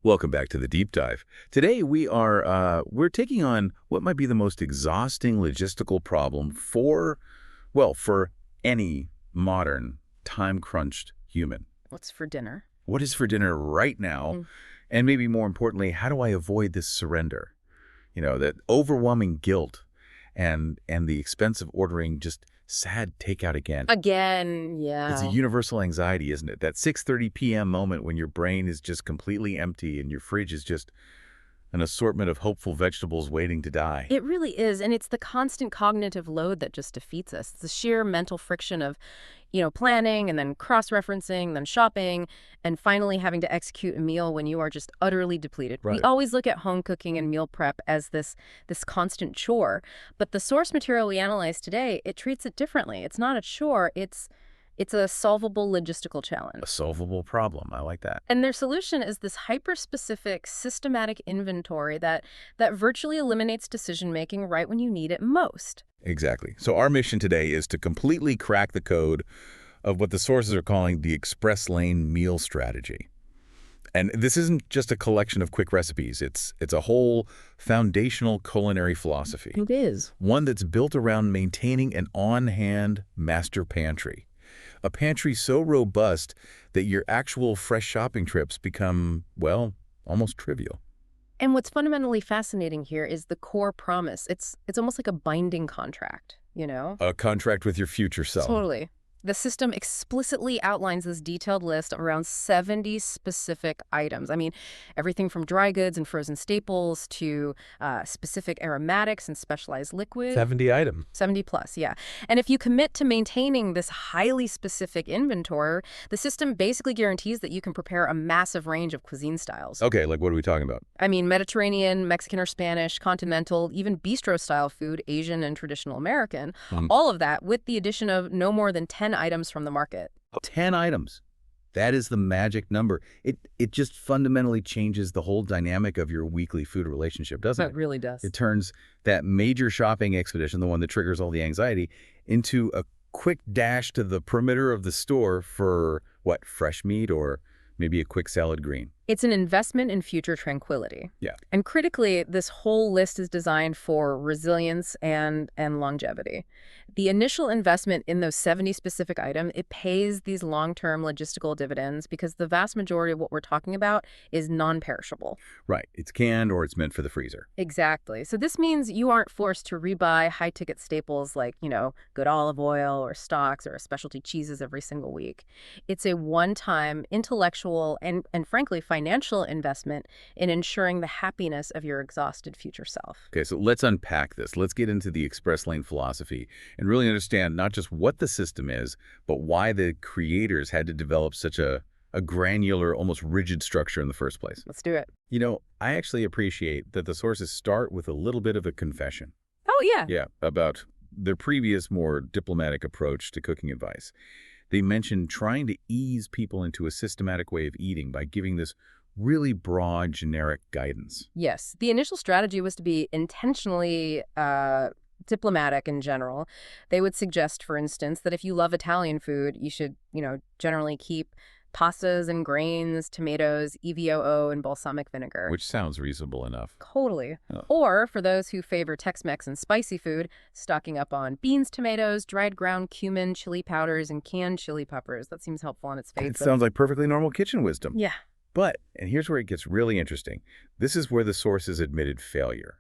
Welcome back to the deep dive. Today we're taking on what might be the most exhausting logistical problem for any modern time-crunched human. What's for dinner? What is for dinner right now? Mm. And maybe more importantly, how do I avoid this surrender? That overwhelming guilt and the expense of ordering just sad takeout again. Again, It's a yeah. universal anxiety, isn't it? That 6:30 p.m. moment when your brain is just completely empty and your fridge is just an assortment of hopeful vegetables waiting to die. It really is. And it's the constant cognitive load that just defeats us. It's the sheer mental friction of, planning and then cross-referencing, then shopping, and finally having to execute a meal when you are just utterly depleted. We Right. always look at home cooking and meal prep as this constant chore. But the source material we analyze today, it treats it differently. It's not a chore. It's a solvable logistical challenge. A solvable problem. I like that. And their solution is this hyper-specific, systematic inventory that virtually eliminates decision-making right when you need it most. Exactly. So our mission today is to completely crack the code of what the sources are calling the express lane meal strategy. And this isn't just a collection of quick recipes. It's a whole foundational culinary philosophy. It is. One that's built around maintaining an on-hand master pantry. A pantry so robust that your actual fresh shopping trips become, well, almost trivial. And what's fundamentally fascinating here is the core promise. It's almost like a binding contract, A contract with your future self. Totally. The system explicitly outlines this detailed list of around 70 specific items. I mean, everything from dry goods and frozen staples to specific aromatics and specialized liquids. 70 items. 70 plus, yeah. And if you commit to maintaining this highly specific inventory, the system basically guarantees that you can prepare a massive range of cuisine styles. Okay, like what are we talking about? I mean, Mediterranean, Mexican or Spanish, continental, even bistro-style food, Asian and traditional American, all of that with the addition of no more than 10 items from the market. 10 items. That is the magic number. It just fundamentally changes the whole dynamic of your weekly food relationship, doesn't it? It really does. It turns that major shopping expedition, the one that triggers all the anxiety, into a quick dash to the perimeter of the store for, fresh meat or maybe a quick salad green. It's an investment in future tranquility. Yeah. And critically, this whole list is designed for resilience and longevity. The initial investment in those 70 specific items, it pays these long-term logistical dividends because the vast majority of what we're talking about is non-perishable. Right. It's canned or it's meant for the freezer. Exactly. So this means you aren't forced to rebuy high-ticket staples like, good olive oil or stocks or specialty cheeses every single week. It's a one-time intellectual and frankly, financial investment in ensuring the happiness of your exhausted future self. Okay, so let's unpack this. Let's get into the express lane philosophy and really understand not just what the system is, but why the creators had to develop such a granular, almost rigid structure in the first place. Let's do it. I actually appreciate that the sources start with a little bit of a confession. Oh, yeah. Yeah, about their previous, more diplomatic approach to cooking advice. They mentioned trying to ease people into a systematic way of eating by giving this really broad, generic guidance. Yes. The initial strategy was to be intentionally diplomatic in general. They would suggest, for instance, that if you love Italian food, you should, generally keep pastas and grains, tomatoes, EVOO, and balsamic vinegar. Which sounds reasonable enough. Totally. Oh. Or for those who favor Tex-Mex and spicy food, stocking up on beans, tomatoes, dried ground cumin, chili powders, and canned chili peppers. That seems helpful on its face. It sounds like perfectly normal kitchen wisdom. Yeah. But, and here's where it gets really interesting, this is where the sources admitted failure.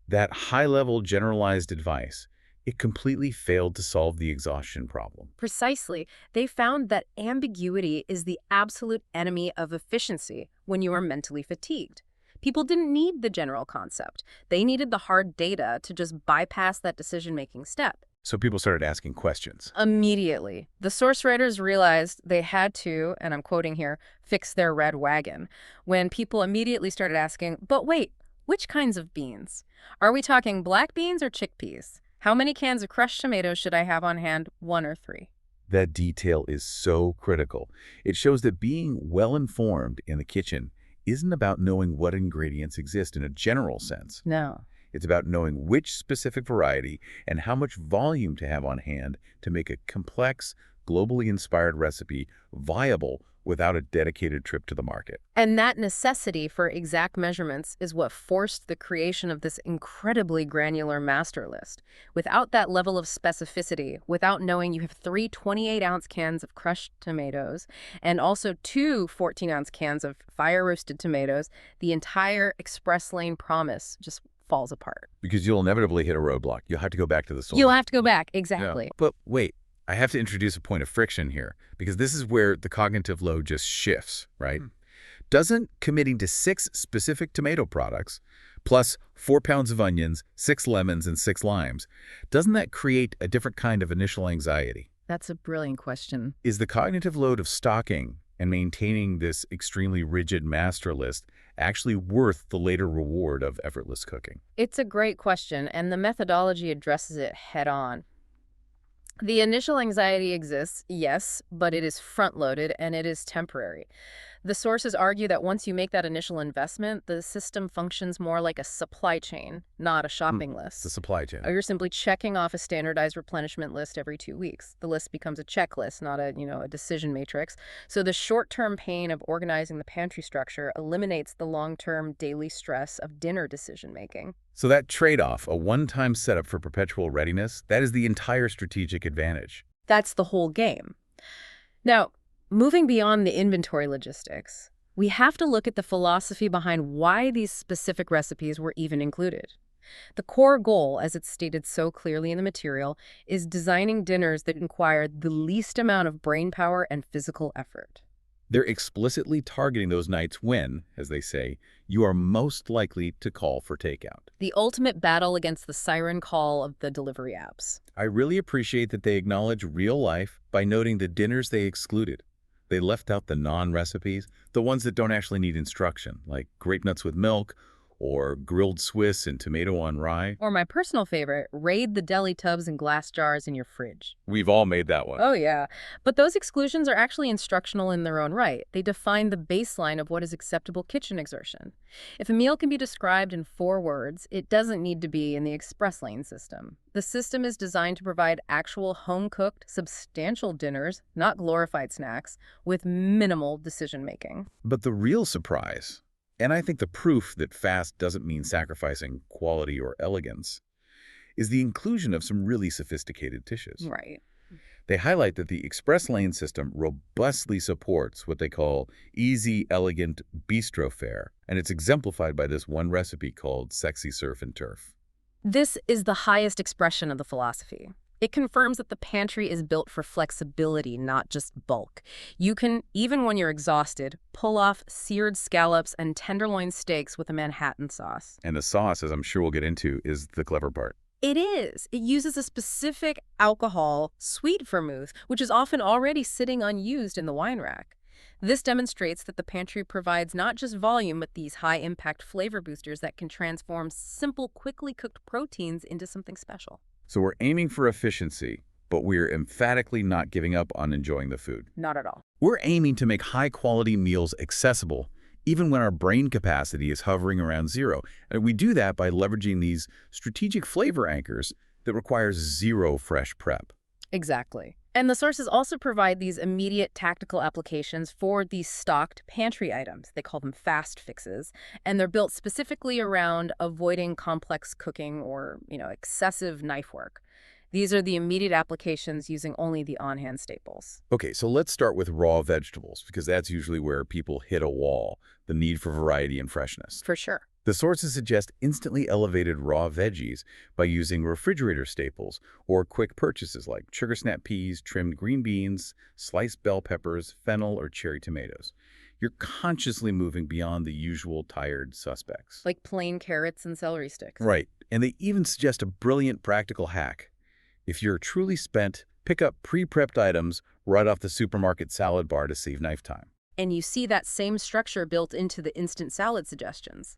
That high-level generalized advice, it completely failed to solve the exhaustion problem. Precisely. They found that ambiguity is the absolute enemy of efficiency when you are mentally fatigued. People didn't need the general concept. They needed the hard data to just bypass that decision-making step. So people started asking questions. Immediately. The source writers realized they had to, and I'm quoting here, fix their red wagon, when people immediately started asking, but wait, which kinds of beans? Are we talking black beans or chickpeas? How many cans of crushed tomatoes should I have on hand, 1 or 3? That detail is so critical. It shows that being well-informed in the kitchen isn't about knowing what ingredients exist in a general sense. No. It's about knowing which specific variety and how much volume to have on hand to make a complex, globally inspired recipe viable without a dedicated trip to the market. And that necessity for exact measurements is what forced the creation of this incredibly granular master list. Without that level of specificity, without knowing you have 3 28-ounce cans of crushed tomatoes and also 2 14-ounce cans of fire-roasted tomatoes, the entire express lane promise just falls apart. Because you'll inevitably hit a roadblock. You'll have to go back to the source. You'll have to go back, exactly. Yeah. But wait, I have to introduce a point of friction here, because this is where the cognitive load just shifts, right? Doesn't committing to 6 specific tomato products, plus 4 pounds of onions, 6 lemons, and 6 limes, doesn't that create a different kind of initial anxiety? That's a brilliant question. Is the cognitive load of stocking and maintaining this extremely rigid master list actually worth the later reward of effortless cooking? It's a great question, and the methodology addresses it head on. The initial anxiety exists, yes, but it is front-loaded and it is temporary. The sources argue that once you make that initial investment, the system functions more like a supply chain, not a shopping list. The supply chain. You're simply checking off a standardized replenishment list every 2 weeks. The list becomes a checklist, not a decision matrix. So the short-term pain of organizing the pantry structure eliminates the long-term daily stress of dinner decision-making. So that trade-off, a one-time setup for perpetual readiness, that is the entire strategic advantage. That's the whole game. Now, moving beyond the inventory logistics, we have to look at the philosophy behind why these specific recipes were even included. The core goal, as it's stated so clearly in the material, is designing dinners that require the least amount of brain power and physical effort. They're explicitly targeting those nights when, as they say, you are most likely to call for takeout. The ultimate battle against the siren call of the delivery apps. I really appreciate that they acknowledge real life by noting the dinners they excluded. They left out the non-recipes, the ones that don't actually need instruction, like grape nuts with milk, or grilled Swiss and tomato on rye. Or my personal favorite, raid the deli tubs and glass jars in your fridge. We've all made that one. Oh, yeah. But those exclusions are actually instructional in their own right. They define the baseline of what is acceptable kitchen exertion. If a meal can be described in 4 words, it doesn't need to be in the express lane system. The system is designed to provide actual home-cooked, substantial dinners, not glorified snacks, with minimal decision-making. But the real surprise, and I think the proof that fast doesn't mean sacrificing quality or elegance, is the inclusion of some really sophisticated dishes. Right. They highlight that the express lane system robustly supports what they call easy, elegant bistro fare, and it's exemplified by this one recipe called Sexy Surf and Turf. This is the highest expression of the philosophy. It confirms that the pantry is built for flexibility, not just bulk. You can, even when you're exhausted, pull off seared scallops and tenderloin steaks with a Manhattan sauce. And the sauce, as I'm sure we'll get into, is the clever part. It is. It uses a specific alcohol, sweet vermouth, which is often already sitting unused in the wine rack. This demonstrates that the pantry provides not just volume, but these high-impact flavor boosters that can transform simple, quickly cooked proteins into something special. So we're aiming for efficiency, but we're emphatically not giving up on enjoying the food. Not at all. We're aiming to make high-quality meals accessible, even when our brain capacity is hovering around 0. And we do that by leveraging these strategic flavor anchors that require 0 fresh prep. Exactly. And the sources also provide these immediate tactical applications for these stocked pantry items. They call them fast fixes, and they're built specifically around avoiding complex cooking or, excessive knife work. These are the immediate applications using only the on-hand staples. Okay, so let's start with raw vegetables, because that's usually where people hit a wall, the need for variety and freshness. For sure. The sources suggest instantly elevated raw veggies by using refrigerator staples or quick purchases like sugar snap peas, trimmed green beans, sliced bell peppers, fennel, or cherry tomatoes. You're consciously moving beyond the usual tired suspects. Like plain carrots and celery sticks. Right, and they even suggest a brilliant practical hack. If you're truly spent, pick up pre-prepped items right off the supermarket salad bar to save knife time. And you see that same structure built into the instant salad suggestions.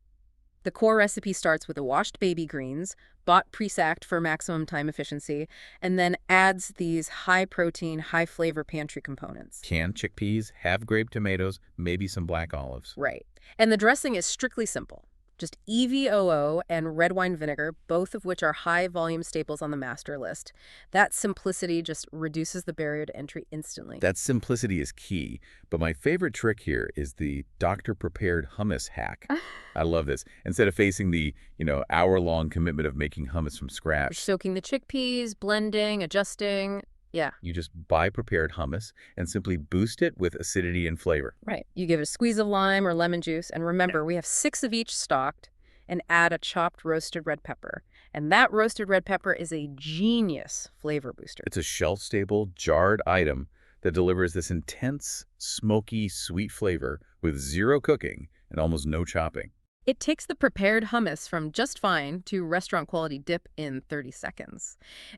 The core recipe starts with the washed baby greens, bought pre-sacked for maximum time efficiency, and then adds these high-protein, high-flavor pantry components. Canned chickpeas, half-grape tomatoes, maybe some black olives. Right. And the dressing is strictly simple. Just EVOO and red wine vinegar, both of which are high-volume staples on the master list. That simplicity just reduces the barrier to entry instantly. That simplicity is key, but my favorite trick here is the doctor-prepared hummus hack. I love this. Instead of facing the, hour-long commitment of making hummus from scratch, Soaking the chickpeas, blending, adjusting. Yeah. you just buy prepared hummus and simply boost it with acidity and flavor. Right. You give it a squeeze of lime or lemon juice, and remember, we have 6 of each stocked, and add a chopped roasted red pepper. And that roasted red pepper is a genius flavor booster. It's a shelf-stable, jarred item that delivers this intense, smoky, sweet flavor with zero cooking and almost no chopping. It takes the prepared hummus from just fine to restaurant-quality dip in 30 seconds.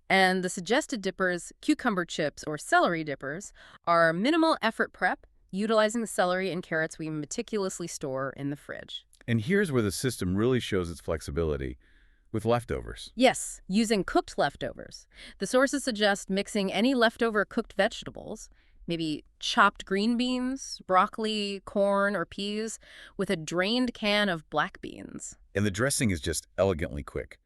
And the suggested dippers, cucumber chips or celery dippers, are minimal effort prep, utilizing the celery and carrots we meticulously store in the fridge. And here's where the system really shows its flexibility with leftovers. Yes, using cooked leftovers. The sources suggest mixing any leftover cooked vegetables, maybe chopped green beans, broccoli, corn, or peas, with a drained can of black beans. And the dressing is just elegantly quick.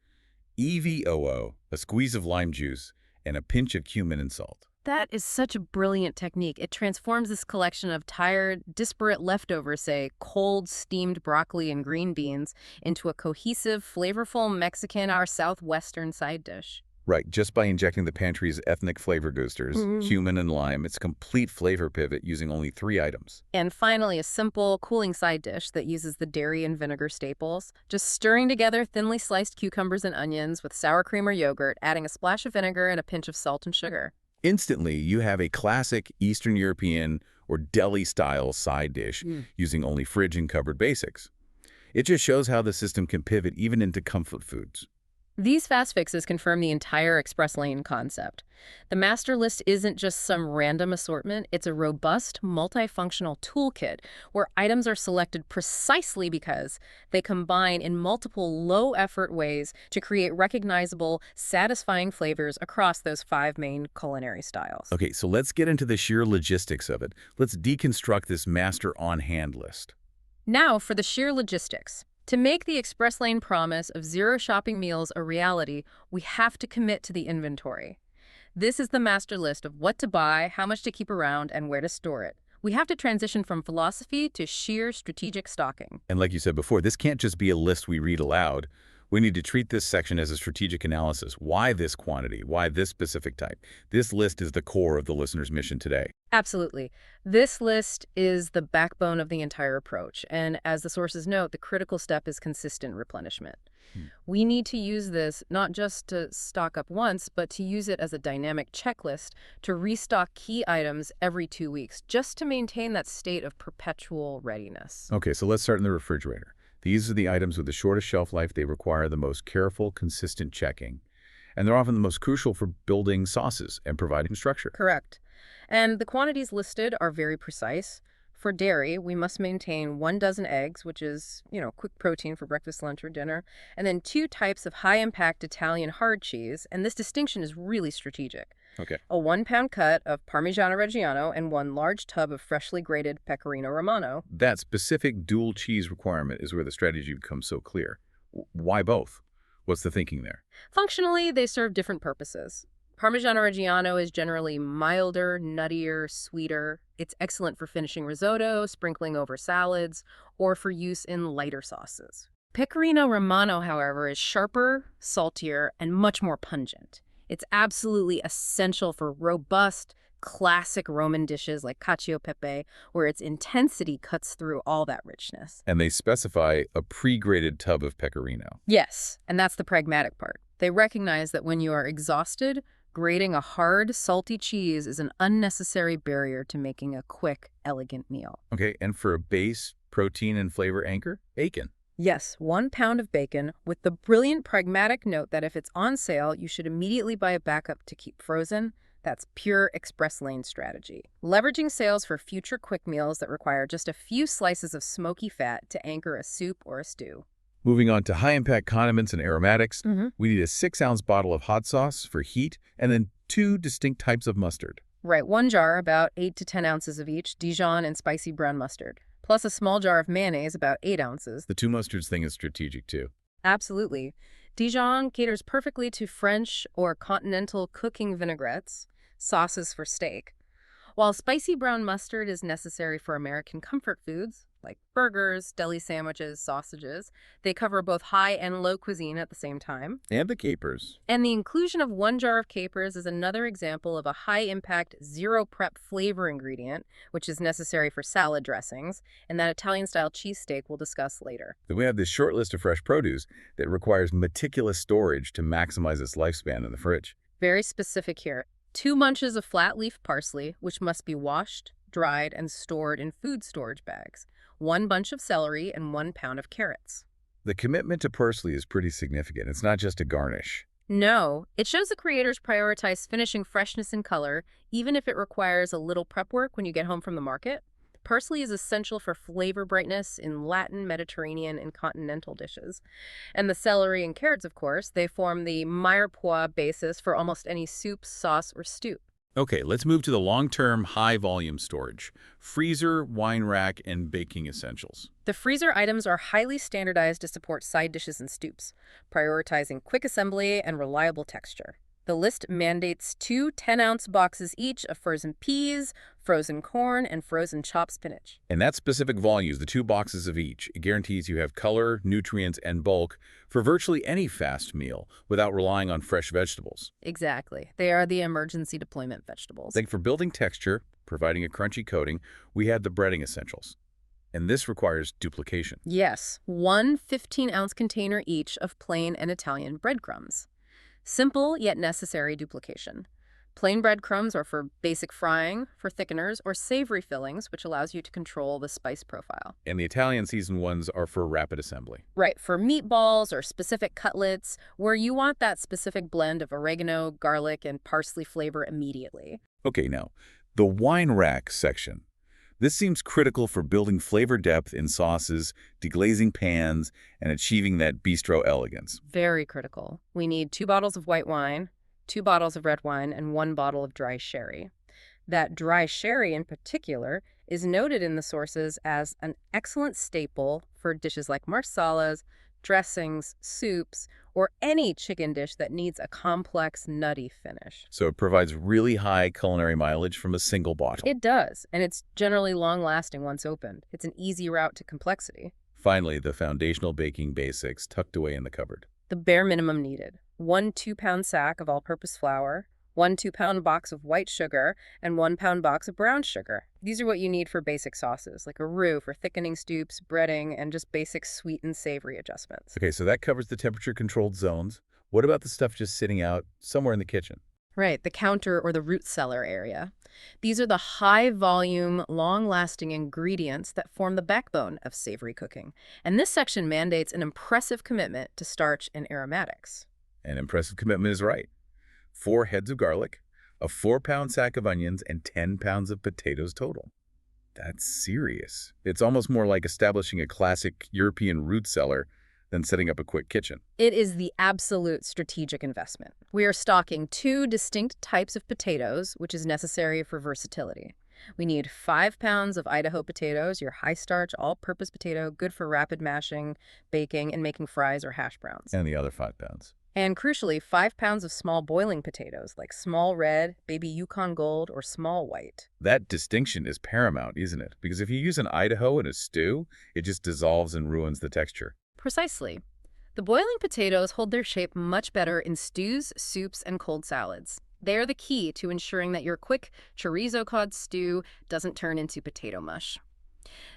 EVOO, a squeeze of lime juice, and a pinch of cumin and salt. That is such a brilliant technique. It transforms this collection of tired, disparate leftovers, say cold steamed broccoli and green beans, into a cohesive, flavorful Mexican or Southwestern side dish. Right, just by injecting the pantry's ethnic flavor boosters, cumin and lime, it's a complete flavor pivot using only 3 items. And finally, a simple, cooling side dish that uses the dairy and vinegar staples. Just stirring together thinly sliced cucumbers and onions with sour cream or yogurt, adding a splash of vinegar and a pinch of salt and sugar. Instantly, you have a classic Eastern European or deli-style side dish using only fridge and cupboard basics. It just shows how the system can pivot even into comfort foods. These fast fixes confirm the entire express lane concept. The master list isn't just some random assortment, it's a robust, multifunctional toolkit where items are selected precisely because they combine in multiple low-effort ways to create recognizable, satisfying flavors across those 5 main culinary styles. Okay, so let's get into the sheer logistics of it. Let's deconstruct this master on-hand list. Now for the sheer logistics. To make the express lane promise of 0 shopping meals a reality, we have to commit to the inventory. This is the master list of what to buy, how much to keep around, and where to store it. We have to transition from philosophy to sheer strategic stocking. And like you said before, this can't just be a list we read aloud. We need to treat this section as a strategic analysis. Why this quantity? Why this specific type? This list is the core of the listener's mission today. Absolutely. This list is the backbone of the entire approach. And as the sources note, the critical step is consistent replenishment. We need to use this not just to stock up once, but to use it as a dynamic checklist to restock key items every 2 weeks, just to maintain that state of perpetual readiness. Okay, so let's start in the refrigerator. These are the items with the shortest shelf life. They require the most careful, consistent checking. And they're often the most crucial for building sauces and providing structure. Correct. And the quantities listed are very precise. For dairy, we must maintain 1 dozen eggs, which is, quick protein for breakfast, lunch, or dinner, and then 2 types of high-impact Italian hard cheese, and this distinction is really strategic. Okay. A 1-pound cut of Parmigiano Reggiano and 1 large tub of freshly grated Pecorino Romano. That specific dual cheese requirement is where the strategy becomes so clear. Why both? What's the thinking there? Functionally, they serve different purposes. Parmigiano Reggiano is generally milder, nuttier, sweeter. It's excellent for finishing risotto, sprinkling over salads, or for use in lighter sauces. Pecorino Romano, however, is sharper, saltier, and much more pungent. It's absolutely essential for robust, classic Roman dishes like cacio e pepe, where its intensity cuts through all that richness. And they specify a pre-grated tub of pecorino. Yes, and that's the pragmatic part. They recognize that when you are exhausted, grating a hard, salty cheese is an unnecessary barrier to making a quick, elegant meal. Okay, and for a base protein and flavor anchor, bacon. Yes, 1 pound of bacon, with the brilliant pragmatic note that if it's on sale, you should immediately buy a backup to keep frozen. That's pure express lane strategy. Leveraging sales for future quick meals that require just a few slices of smoky fat to anchor a soup or a stew. Moving on to high-impact condiments and aromatics, we need a 6-ounce bottle of hot sauce for heat, and then 2 distinct types of mustard. Right, 1 jar, about 8 to 10 ounces of each, Dijon and spicy brown mustard. plus a small jar of mayonnaise, about 8 ounces. The two mustards thing is strategic, too. Absolutely. Dijon caters perfectly to French or continental cooking vinaigrettes, sauces for steak, while spicy brown mustard is necessary for American comfort foods, like burgers, deli sandwiches, sausages. They cover both high and low cuisine at the same time. And the capers. And the inclusion of 1 jar of capers is another example of a high-impact, zero-prep flavor ingredient, which is necessary for salad dressings, and that Italian-style cheesesteak we'll discuss later. Then we have this short list of fresh produce that requires meticulous storage to maximize its lifespan in the fridge. Very specific here. 2 bunches of flat-leaf parsley, which must be washed, dried, and stored in food storage bags. 1 bunch of celery, and 1 pound of carrots. The commitment to parsley is pretty significant. It's not just a garnish. No, it shows the creators prioritize finishing freshness and color, even if it requires a little prep work when you get home from the market. Parsley is essential for flavor brightness in Latin, Mediterranean, and continental dishes. And the celery and carrots, of course, they form the mirepoix basis for almost any soup, sauce, or stew. Okay, let's move to the long-term, high-volume storage. Freezer, wine rack, and baking essentials. The freezer items are highly standardized to support side dishes and stoups, prioritizing quick assembly and reliable texture. The list mandates 2 10-ounce boxes each of frozen peas, frozen corn, and frozen chopped spinach. And that specific volume, the 2 boxes of each, it guarantees you have color, nutrients, and bulk for virtually any fast meal without relying on fresh vegetables. Exactly. They are the emergency deployment vegetables. Then for building texture, providing a crunchy coating, we had the breading essentials. And this requires duplication. Yes, 1 15-ounce container each of plain and Italian breadcrumbs. Simple yet necessary duplication. Plain breadcrumbs are for basic frying, for thickeners, or savory fillings, which allows you to control the spice profile. And the Italian seasoned ones are for rapid assembly. Right, for meatballs or specific cutlets, where you want that specific blend of oregano, garlic, and parsley flavor immediately. Okay, now, the wine rack section. This seems critical for building flavor depth in sauces, deglazing pans, and achieving that bistro elegance. Very critical. We need 2 bottles of white wine, 2 bottles of red wine, and 1 bottle of dry sherry. That dry sherry in particular is noted in the sources as an excellent staple for dishes like marsalas, dressings, soups, or any chicken dish that needs a complex, nutty finish. So it provides really high culinary mileage from a single bottle. It does, and it's generally long-lasting once opened. It's an easy route to complexity. Finally, the foundational baking basics tucked away in the cupboard. The bare minimum needed. 1 2-pound sack of all-purpose flour, 1 2-pound box of white sugar, and 1 pound box of brown sugar. These are what you need for basic sauces, like a roux for thickening stoups, breading, and just basic sweet and savory adjustments. Okay, so that covers the temperature-controlled zones. What about the stuff just sitting out somewhere in the kitchen? Right, the counter or the root cellar area. These are the high-volume, long-lasting ingredients that form the backbone of savory cooking. And this section mandates an impressive commitment to starch and aromatics. An impressive commitment is right. 4 heads of garlic, a 4-pound sack of onions, and 10 pounds of potatoes total. That's serious. It's almost more like establishing a classic European root cellar than setting up a quick kitchen. It is the absolute strategic investment. We are stocking 2 distinct types of potatoes, which is necessary for versatility. We need 5 pounds of Idaho potatoes, your high-starch, all-purpose potato, good for rapid mashing, baking, and making fries or hash browns. And the other 5 pounds. And crucially, 5 pounds of small boiling potatoes, like small red, baby Yukon Gold, or small white. That distinction is paramount, isn't it? Because if you use an Idaho in a stew, it just dissolves and ruins the texture. Precisely. The boiling potatoes hold their shape much better in stews, soups, and cold salads. They are the key to ensuring that your quick chorizo cod stew doesn't turn into potato mush.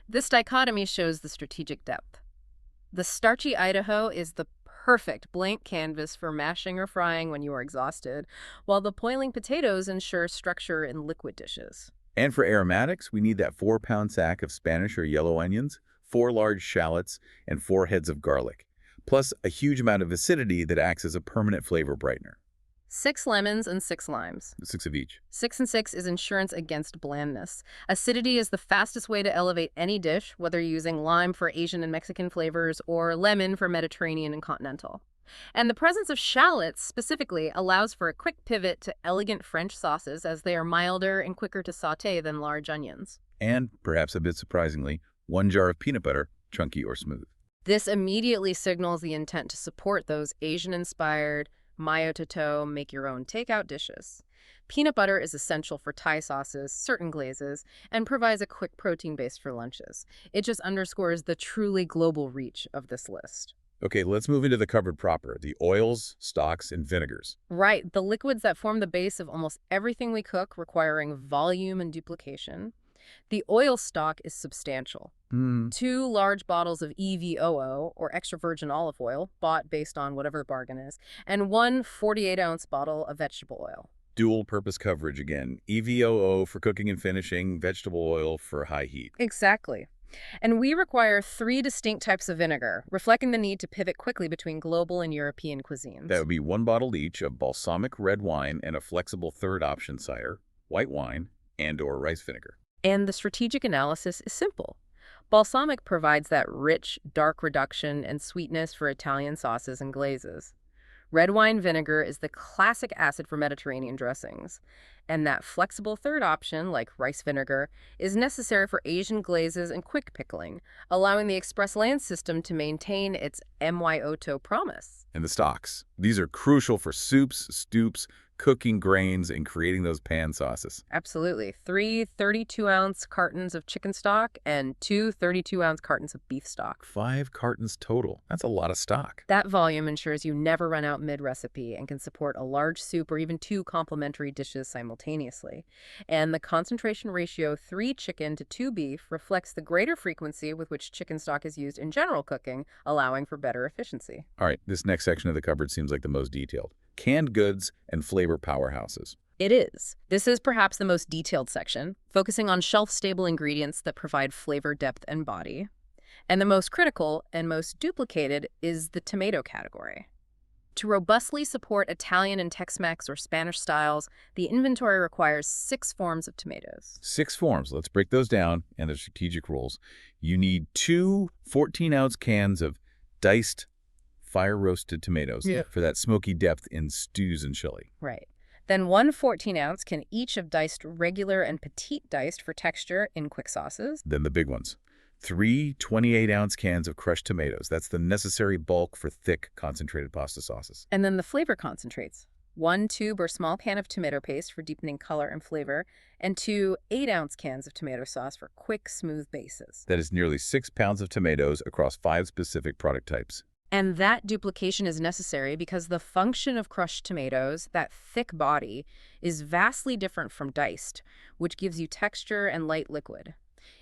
This dichotomy shows the strategic depth. The starchy Idaho is the perfect blank canvas for mashing or frying when you are exhausted, while the boiling potatoes ensure structure in liquid dishes. And for aromatics, we need that 4-pound sack of Spanish or yellow onions, 4 large shallots, and 4 heads of garlic, plus a huge amount of acidity that acts as a permanent flavor brightener. 6 lemons and 6 limes. 6 of each. 6 and 6 is insurance against blandness. Acidity is the fastest way to elevate any dish, whether you're using lime for Asian and Mexican flavors or lemon for Mediterranean and continental. And the presence of shallots specifically allows for a quick pivot to elegant French sauces as they are milder and quicker to sauté than large onions. And, perhaps a bit surprisingly, 1 jar of peanut butter, chunky or smooth. This immediately signals the intent to support those Asian-inspired, mayo-to-toe, make-your-own takeout dishes. Peanut butter is essential for Thai sauces, certain glazes, and provides a quick protein base for lunches. It just underscores the truly global reach of this list. Okay, let's move into the cupboard proper, the oils, stocks, and vinegars. Right, the liquids that form the base of almost everything we cook, requiring volume and duplication. The oil stock is substantial. 2 large bottles of EVOO, or extra virgin olive oil, bought based on whatever the bargain is, and one 48-ounce bottle of vegetable oil. Dual purpose coverage again. EVOO for cooking and finishing, vegetable oil for high heat. Exactly. And we require 3 distinct types of vinegar, reflecting the need to pivot quickly between global and European cuisines. That would be 1 bottle each of balsamic red wine and a flexible third option cider, white wine, and/or rice vinegar. And the strategic analysis is simple. Balsamic provides that rich, dark reduction and sweetness for Italian sauces and glazes. Red wine vinegar is the classic acid for Mediterranean dressings. And that flexible third option, like rice vinegar, is necessary for Asian glazes and quick pickling, allowing the express lane system to maintain its MYOTO promise. And the stocks. These are crucial for soups, stoups, cooking grains, and creating those pan sauces. Absolutely. 3 32-ounce cartons of chicken stock and 2 32-ounce cartons of beef stock. 5 cartons total. That's a lot of stock. That volume ensures you never run out mid-recipe and can support a large soup or even 2 complementary dishes simultaneously. And the concentration ratio 3 chicken to 2 beef reflects the greater frequency with which chicken stock is used in general cooking, allowing for better efficiency. All right, this next section of the cupboard seems like the most detailed. Canned goods and flavor powerhouses. It is. This is perhaps the most detailed section, focusing on shelf-stable ingredients that provide flavor, depth, and body. And the most critical and most duplicated is the tomato category. To robustly support Italian and Tex-Mex or Spanish styles, the inventory requires 6 forms of tomatoes. 6 forms. Let's break those down and the strategic rules. You need 2 14-ounce cans of diced fire-roasted tomatoes for that smoky depth in stews and chili. Right. Then 1 14-ounce can each of diced regular and petite diced for texture in quick sauces. Then the big ones. 3 28-ounce cans of crushed tomatoes. That's the necessary bulk for thick, concentrated pasta sauces. And then the flavor concentrates. 1 tube or small can of tomato paste for deepening color and flavor, and 2 8-ounce cans of tomato sauce for quick, smooth bases. That is nearly 6 pounds of tomatoes across 5 specific product types. And that duplication is necessary because the function of crushed tomatoes, that thick body, is vastly different from diced, which gives you texture and light liquid.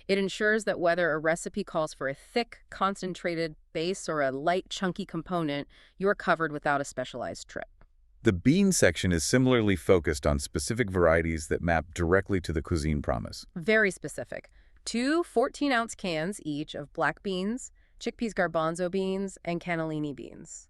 It ensures that whether a recipe calls for a thick, concentrated base or a light, chunky component, you're covered without a specialized trip. The bean section is similarly focused on specific varieties that map directly to the cuisine promise. Very specific. 2 14-ounce cans each of black beans, chickpeas garbanzo beans, and cannellini beans.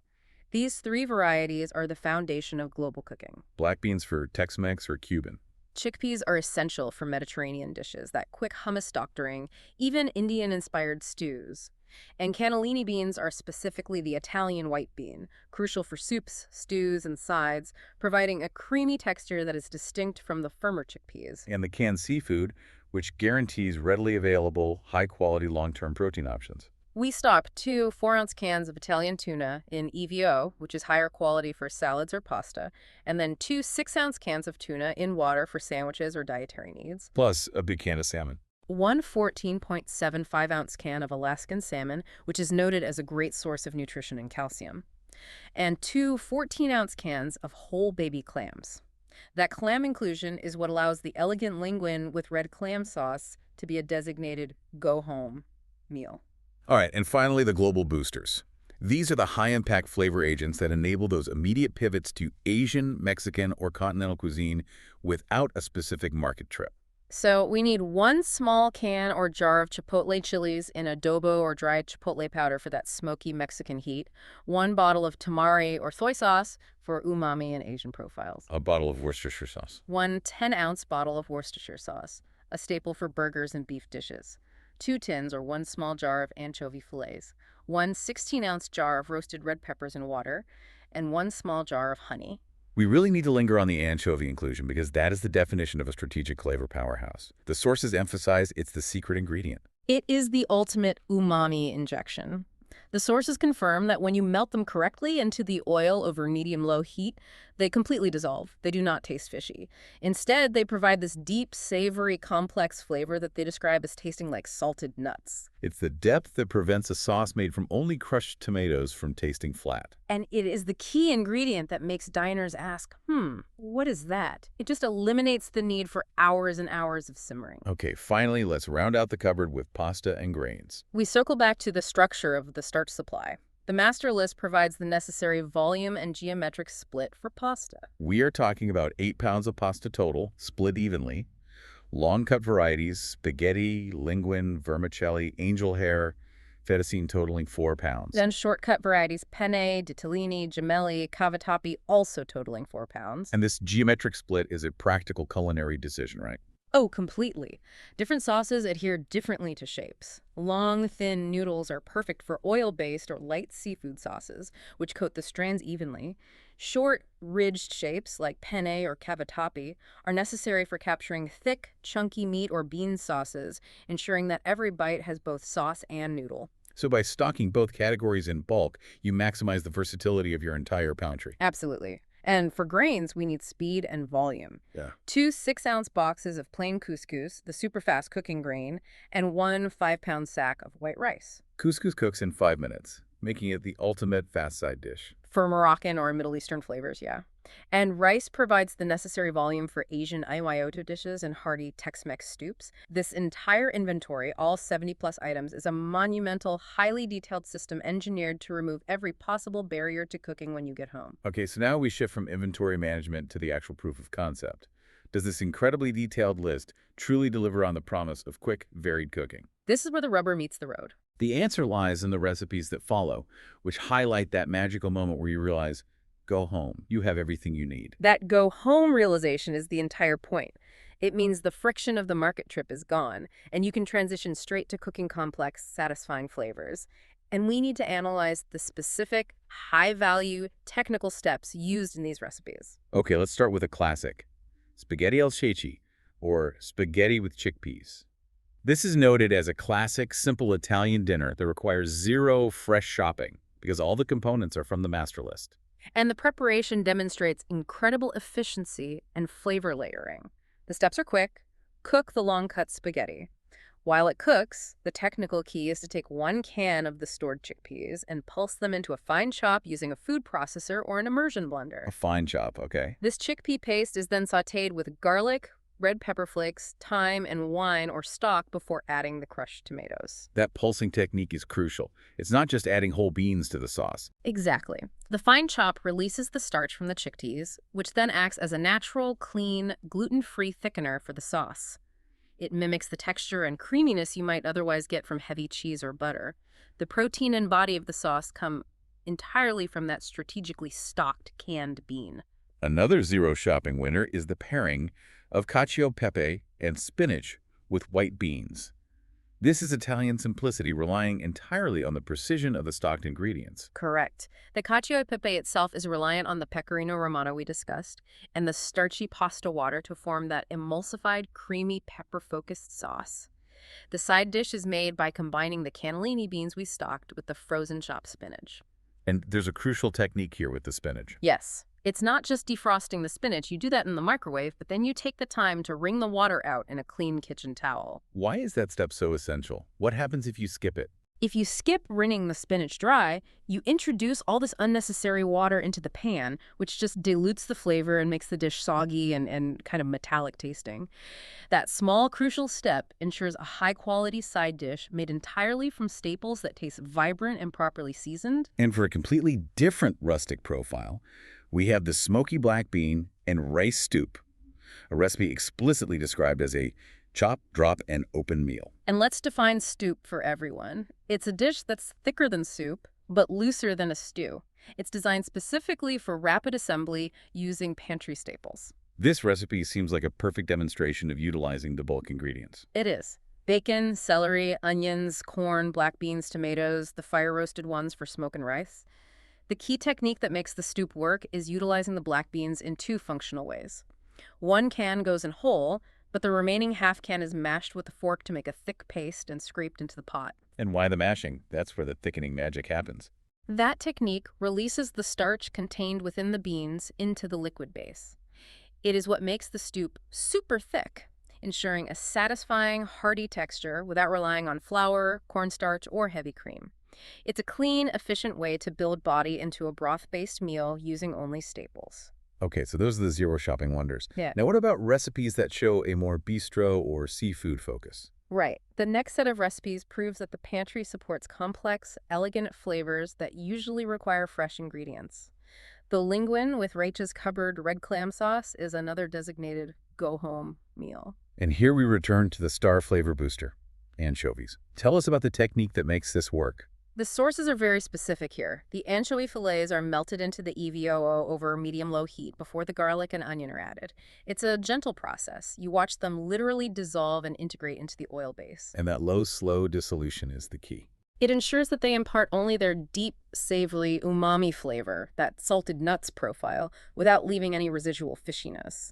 These 3 varieties are the foundation of global cooking. Black beans for Tex-Mex or Cuban. Chickpeas are essential for Mediterranean dishes, that quick hummus doctoring, even Indian-inspired stews. And cannellini beans are specifically the Italian white bean, crucial for soups, stews, and sides, providing a creamy texture that is distinct from the firmer chickpeas. And the canned seafood, which guarantees readily available, high-quality, long-term protein options. We stock 2 4-ounce cans of Italian tuna in EVO, which is higher quality for salads or pasta, and then 2 6-ounce cans of tuna in water for sandwiches or dietary needs. Plus a big can of salmon. 1 14.75-ounce can of Alaskan salmon, which is noted as a great source of nutrition and calcium. And 2 14-ounce cans of whole baby clams. That clam inclusion is what allows the elegant linguine with red clam sauce to be a designated go-home meal. All right, and finally, the global boosters. These are the high-impact flavor agents that enable those immediate pivots to Asian, Mexican, or continental cuisine without a specific market trip. So we need 1 small can or jar of chipotle chilies in adobo or dried chipotle powder for that smoky Mexican heat, 1 bottle of tamari or soy sauce for umami and Asian profiles, A bottle of Worcestershire sauce. 1 10-ounce bottle of Worcestershire sauce, a staple for burgers and beef dishes, 2 tins or 1 small jar of anchovy fillets, 1 16-ounce jar of roasted red peppers in water, and 1 small jar of honey. We really need to linger on the anchovy inclusion because that is the definition of a strategic flavor powerhouse. The sources emphasize it's the secret ingredient. It is the ultimate umami injection. The sources confirm that when you melt them correctly into the oil over medium-low heat, they completely dissolve. They do not taste fishy. Instead, they provide this deep, savory, complex flavor that they describe as tasting like salted nuts. It's the depth that prevents a sauce made from only crushed tomatoes from tasting flat. And it is the key ingredient that makes diners ask, what is that? It just eliminates the need for hours and hours of simmering. Okay, finally, let's round out the cupboard with pasta and grains. We circle back to the structure of the starch supply. The master list provides the necessary volume and geometric split for pasta. We are talking about 8 pounds of pasta total, split evenly. Long-cut varieties, spaghetti, linguine, vermicelli, angel hair, fettuccine totaling 4 pounds. Then shortcut varieties, penne, ditalini, gemelli, cavatappi, also totaling 4 pounds. And this geometric split is a practical culinary decision, right? Oh, completely. Different sauces adhere differently to shapes. Long, thin noodles are perfect for oil-based or light seafood sauces, which coat the strands evenly. Short, ridged shapes, like penne or cavatappi, are necessary for capturing thick, chunky meat or bean sauces, ensuring that every bite has both sauce and noodle. So by stocking both categories in bulk, you maximize the versatility of your entire pantry. Absolutely. And for grains, we need speed and volume. Yeah. 2 6-ounce boxes of plain couscous, the super fast cooking grain, and 1 5-pound sack of white rice. Couscous cooks in 5 minutes, making it the ultimate fast side dish. For Moroccan or Middle Eastern flavors, yeah. And rice provides the necessary volume for Asian Ayahuasca dishes and hearty Tex-Mex stoops. This entire inventory, all 70-plus items, is a monumental, highly detailed system engineered to remove every possible barrier to cooking when you get home. Okay, so now we shift from inventory management to the actual proof of concept. Does this incredibly detailed list truly deliver on the promise of quick, varied cooking? This is where the rubber meets the road. The answer lies in the recipes that follow, which highlight that magical moment where you realize, go home, you have everything you need. That go-home realization is the entire point. It means the friction of the market trip is gone, and you can transition straight to cooking complex, satisfying flavors. And we need to analyze the specific, high-value, technical steps used in these recipes. Okay, let's start with a classic. Spaghetti al ceci, or spaghetti with chickpeas. This is noted as a classic, simple Italian dinner that requires zero fresh shopping because all the components are from the master list. And the preparation demonstrates incredible efficiency and flavor layering. The steps are quick. Cook the long-cut spaghetti. While it cooks, the technical key is to take 1 can of the stored chickpeas and pulse them into a fine chop using a food processor or an immersion blender. A fine chop, okay? This chickpea paste is then sautéed with garlic, red pepper flakes, thyme, and wine or stock before adding the crushed tomatoes. That pulsing technique is crucial. It's not just adding whole beans to the sauce. Exactly. The fine chop releases the starch from the chickpeas, which then acts as a natural, clean, gluten-free thickener for the sauce. It mimics the texture and creaminess you might otherwise get from heavy cheese or butter. The protein and body of the sauce come entirely from that strategically stocked canned bean. Another zero shopping winner is the pairing of cacio e pepe and spinach with white beans. This is Italian simplicity, relying entirely on the precision of the stocked ingredients. Correct. The cacio e pepe itself is reliant on the pecorino romano we discussed, and the starchy pasta water to form that emulsified, creamy, pepper-focused sauce. The side dish is made by combining the cannellini beans we stocked with the frozen chopped spinach. And there's a crucial technique here with the spinach. Yes. It's not just defrosting the spinach. You do that in the microwave, but then you take the time to wring the water out in a clean kitchen towel. Why is that step so essential? What happens if you skip it? If you skip wringing the spinach dry, you introduce all this unnecessary water into the pan, which just dilutes the flavor and makes the dish soggy and kind of metallic tasting. That small, crucial step ensures a high-quality side dish made entirely from staples that taste vibrant and properly seasoned. And for a completely different rustic profile, we have the smoky black bean and rice stew, a recipe explicitly described as a chop, drop, and open meal. And let's define stew for everyone. It's a dish that's thicker than soup, but looser than a stew. It's designed specifically for rapid assembly using pantry staples. This recipe seems like a perfect demonstration of utilizing the bulk ingredients. It is. Bacon, celery, onions, corn, black beans, tomatoes, the fire-roasted ones for smoke and rice. The key technique that makes the stew work is utilizing the black beans in 2 functional ways. 1 can goes in whole, but the remaining half can is mashed with a fork to make a thick paste and scraped into the pot. And why the mashing? That's where the thickening magic happens. That technique releases the starch contained within the beans into the liquid base. It is what makes the soup super thick, ensuring a satisfying, hearty texture without relying on flour, cornstarch, or heavy cream. It's a clean, efficient way to build body into a broth-based meal using only staples. Okay, so those are the zero shopping wonders. Yeah. Now, what about recipes that show a more bistro or seafood focus? Right. The next set of recipes proves that the pantry supports complex, elegant flavors that usually require fresh ingredients. The linguine with Rachel's cupboard red clam sauce is another designated go-home meal. And here we return to the star flavor booster, anchovies. Tell us about the technique that makes this work. The sources are very specific here. The anchovy fillets are melted into the EVOO over medium-low heat before the garlic and onion are added. It's a gentle process. You watch them literally dissolve and integrate into the oil base. And that low, slow dissolution is the key. It ensures that they impart only their deep, savory umami flavor, that salted nuts profile, without leaving any residual fishiness.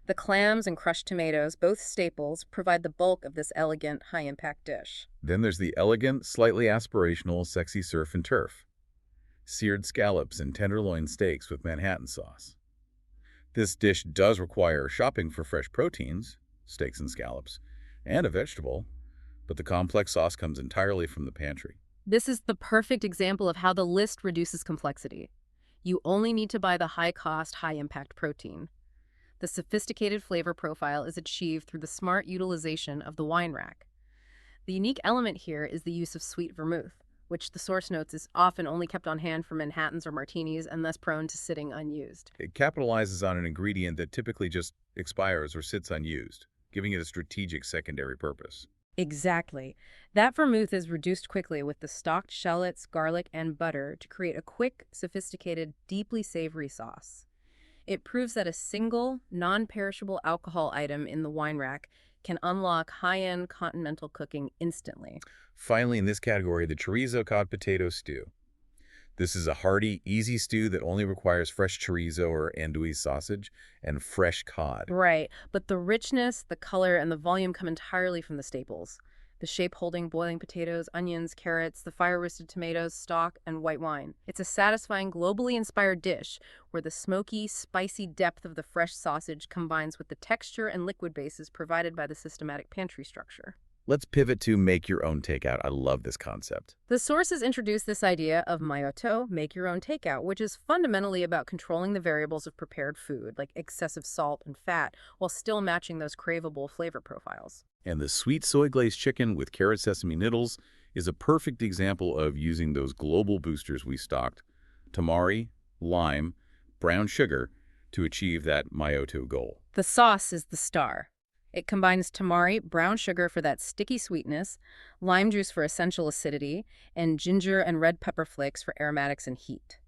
The clams and crushed tomatoes, both staples, provide the bulk of this elegant, high-impact dish. Then there's the elegant, slightly aspirational, sexy surf and turf. Seared scallops and tenderloin steaks with Manhattan sauce. This dish does require shopping for fresh proteins, steaks and scallops, and a vegetable, but the complex sauce comes entirely from the pantry. This is the perfect example of how the list reduces complexity. You only need to buy the high-cost, high-impact protein. The sophisticated flavor profile is achieved through the smart utilization of the wine rack. The unique element here is the use of sweet vermouth, which the source notes is often only kept on hand for Manhattans or martinis and thus prone to sitting unused. It capitalizes on an ingredient that typically just expires or sits unused, giving it a strategic secondary purpose. Exactly. That vermouth is reduced quickly with the stocked shallots, garlic, and butter to create a quick, sophisticated, deeply savory sauce. It proves that a single, non-perishable alcohol item in the wine rack can unlock high-end continental cooking instantly. Finally, in this category, the chorizo cod potato stew. This is a hearty, easy stew that only requires fresh chorizo or andouille sausage and fresh cod. Right, but the richness, the color, and the volume come entirely from the staples. The shape holding boiling potatoes, onions, carrots, the fire-roasted tomatoes, stock, and white wine. It's a satisfying, globally inspired dish where the smoky, spicy depth of the fresh sausage combines with the texture and liquid bases provided by the systematic pantry structure. Let's pivot to make your own takeout. I love this concept. The sources introduce this idea of mayoto, make your own takeout, which is fundamentally about controlling the variables of prepared food, like excessive salt and fat, while still matching those craveable flavor profiles. And the sweet soy glazed chicken with carrot sesame noodles is a perfect example of using those global boosters we stocked, tamari, lime, brown sugar, to achieve that mayoto goal. The sauce is the star. It combines tamari, brown sugar for that sticky sweetness, lime juice for essential acidity, and ginger and red pepper flakes for aromatics and heat.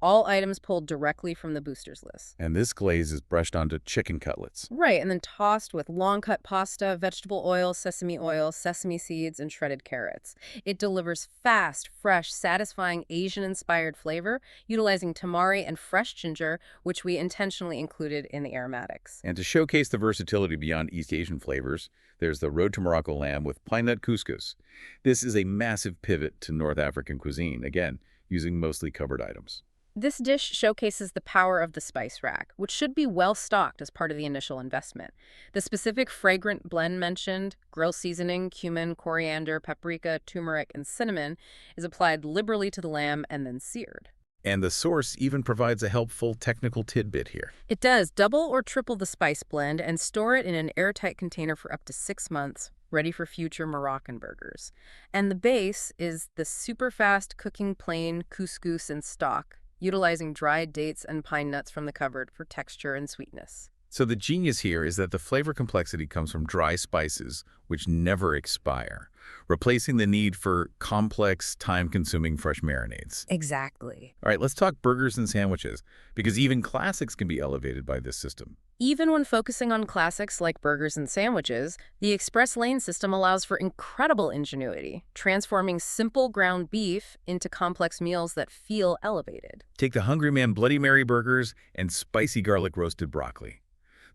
All items pulled directly from the boosters list. And this glaze is brushed onto chicken cutlets. Right, and then tossed with long-cut pasta, vegetable oil, sesame seeds, and shredded carrots. It delivers fast, fresh, satisfying Asian-inspired flavor, utilizing tamari and fresh ginger, which we intentionally included in the aromatics. And to showcase the versatility beyond East Asian flavors, there's the Road to Morocco lamb with pine nut couscous. This is a massive pivot to North African cuisine, again, using mostly covered items. This dish showcases the power of the spice rack, which should be well stocked as part of the initial investment. The specific fragrant blend mentioned, grill seasoning, cumin, coriander, paprika, turmeric, and cinnamon, is applied liberally to the lamb and then seared. And the source even provides a helpful technical tidbit here. It does double or triple the spice blend and store it in an airtight container for up to 6 months, ready for future Moroccan burgers. And the base is the super fast cooking plain couscous and stock, utilizing dried dates and pine nuts from the cupboard for texture and sweetness. So the genius here is that the flavor complexity comes from dry spices, which never expire, replacing the need for complex, time-consuming fresh marinades. Exactly. All right, let's talk burgers and sandwiches, because even classics can be elevated by this system. Even when focusing on classics like burgers and sandwiches, the express lane system allows for incredible ingenuity, transforming simple ground beef into complex meals that feel elevated. Take the Hungry Man Bloody Mary burgers and spicy garlic roasted broccoli.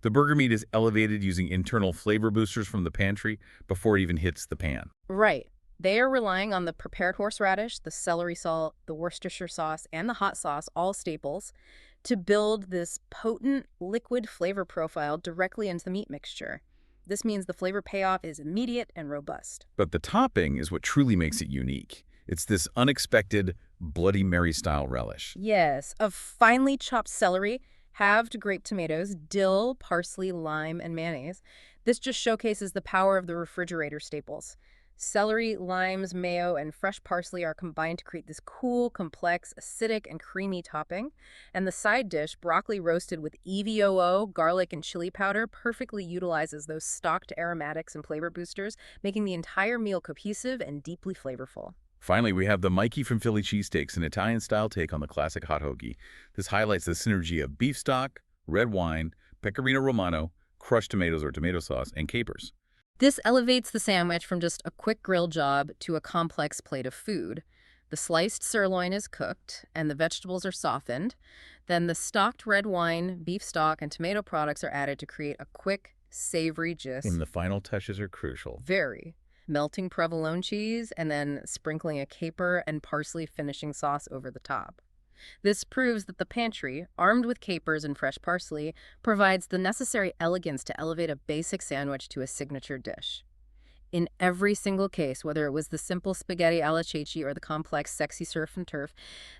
The burger meat is elevated using internal flavor boosters from the pantry before it even hits the pan. Right. They are relying on the prepared horseradish, the celery salt, the Worcestershire sauce, and the hot sauce, all staples, to build this potent liquid flavor profile directly into the meat mixture. This means the flavor payoff is immediate and robust. But the topping is what truly makes it unique. It's this unexpected Bloody Mary-style relish. Yes, of finely chopped celery, halved grape tomatoes, dill, parsley, lime, and mayonnaise. This just showcases the power of the refrigerator staples. Celery, limes, mayo, and fresh parsley are combined to create this cool, complex, acidic, and creamy topping. And the side dish, broccoli roasted with EVOO, garlic, and chili powder, perfectly utilizes those stocked aromatics and flavor boosters, making the entire meal cohesive and deeply flavorful. Finally, we have the Mikey from Philly cheesesteaks, an Italian-style take on the classic hot hoagie. This highlights the synergy of beef stock, red wine, pecorino romano, crushed tomatoes or tomato sauce, and capers. This elevates the sandwich from just a quick grill job to a complex plate of food. The sliced sirloin is cooked, and the vegetables are softened. Then the stocked red wine, beef stock, and tomato products are added to create a quick, savory gist. And the final touches are crucial. Very. Melting provolone cheese, and then sprinkling a caper and parsley finishing sauce over the top. This proves that the pantry, armed with capers and fresh parsley, provides the necessary elegance to elevate a basic sandwich to a signature dish. In every single case, whether it was the simple spaghetti alla ceci or the complex sexy surf and turf,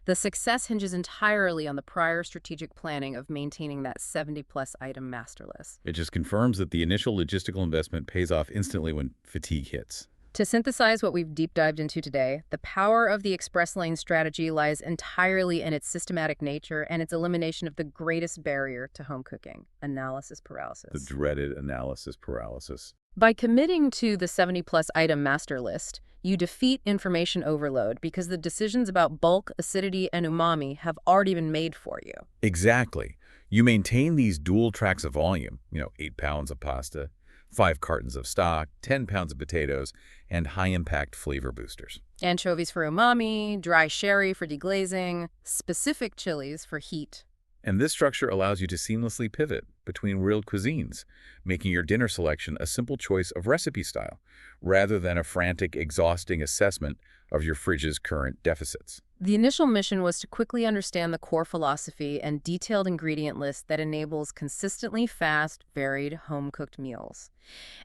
the success hinges entirely on the prior strategic planning of maintaining that 70-plus item master list. It just confirms that the initial logistical investment pays off instantly when fatigue hits. To synthesize what we've deep dived into today, the power of the express lane strategy lies entirely in its systematic nature and its elimination of the greatest barrier to home cooking, analysis paralysis. The dreaded analysis paralysis. By committing to the 70-plus item master list, you defeat information overload because the decisions about bulk, acidity, and umami have already been made for you. Exactly. You maintain these dual tracks of volume, 8 pounds of pasta, 5 cartons of stock, 10 pounds of potatoes, and high-impact flavor boosters. Anchovies for umami, dry sherry for deglazing, specific chilies for heat. And this structure allows you to seamlessly pivot between real cuisines, making your dinner selection a simple choice of recipe style, rather than a frantic, exhausting assessment of your fridge's current deficits. The initial mission was to quickly understand the core philosophy and detailed ingredient list that enables consistently fast, varied, home-cooked meals.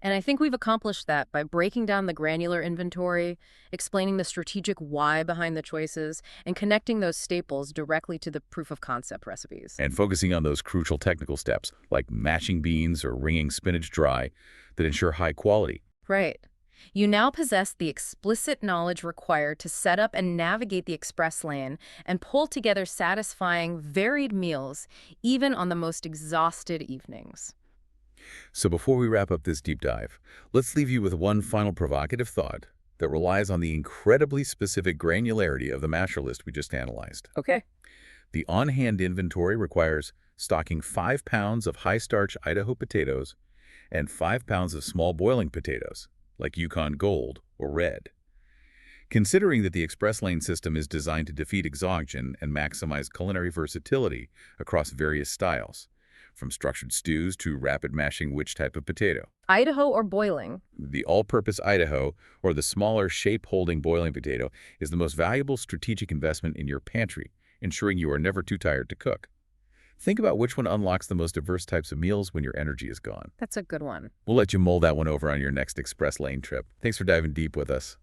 And I think we've accomplished that by breaking down the granular inventory, explaining the strategic why behind the choices, and connecting those staples directly to the proof-of-concept recipes. And focusing on those crucial technical steps, like mashing beans or wringing spinach dry, that ensure high quality. Right. You now possess the explicit knowledge required to set up and navigate the express lane and pull together satisfying, varied meals, even on the most exhausted evenings. So before we wrap up this deep dive, let's leave you with one final provocative thought that relies on the incredibly specific granularity of the master list we just analyzed. Okay. The on-hand inventory requires stocking 5 pounds of high-starch Idaho potatoes and 5 pounds of small boiling potatoes, like Yukon Gold or Red. Considering that the express lane system is designed to defeat exhaustion and maximize culinary versatility across various styles, from structured stews to rapid mashing which type of potato. Idaho or boiling? The all-purpose Idaho, or the smaller shape-holding boiling potato, is the most valuable strategic investment in your pantry, ensuring you are never too tired to cook. Think about which one unlocks the most diverse types of meals when your energy is gone. That's a good one. We'll let you mull that one over on your next express lane trip. Thanks for diving deep with us.